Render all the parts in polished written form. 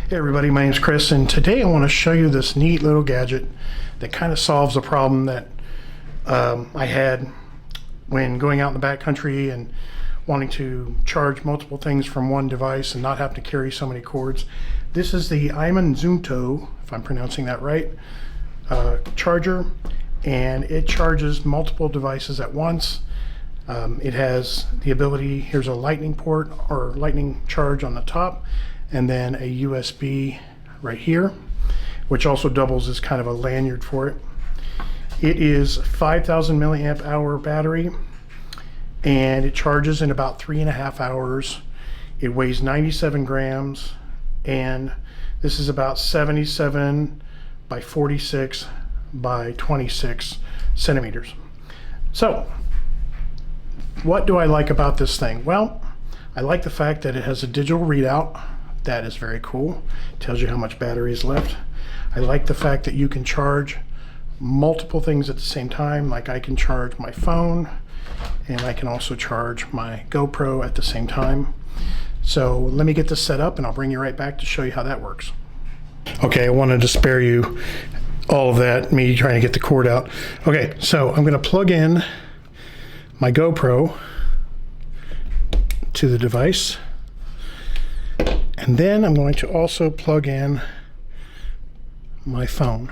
Hey everybody, my name's Chris, and today I want to show you this neat little gadget that kind of solves a problem that I had when going out in the backcountry and wanting to charge multiple things from one device and not have to carry so many cords. This is the Aimenzunto, if I'm pronouncing that right, charger, and it charges multiple devices at once. It has the ability, here's a lightning port or lightning charge on the top, and then a USB right here, which also doubles as kind of a lanyard for it. It is 5,000 milliamp hour battery, and it charges in about 3.5 hours. It weighs 97 grams, and this is about 77 by 46 by 26 centimeters. So, what do I like about this thing? Well, I like the fact that it has a digital readout. That is very cool. Tells you how much battery is left. I like the fact that you can charge multiple things at the same time. Like I can charge my phone, and I can also charge my GoPro at the same time. So let me get this set up and I'll bring you right back to show you how that works. Okay, I wanted to spare you all of that, me trying to get the cord out. Okay, so I'm gonna plug in my GoPro to the device. And then I'm going to also plug in my phone.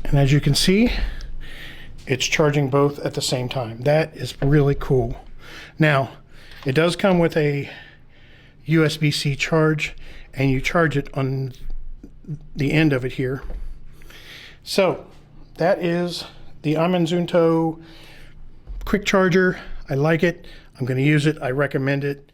And as you can see, it's charging both at the same time. That is really cool. Now, it does come with a USB-C charge, and you charge it on the end of it here. So that is the Aimenzunto quick charger. I like it. I'm going to use it. I recommend it.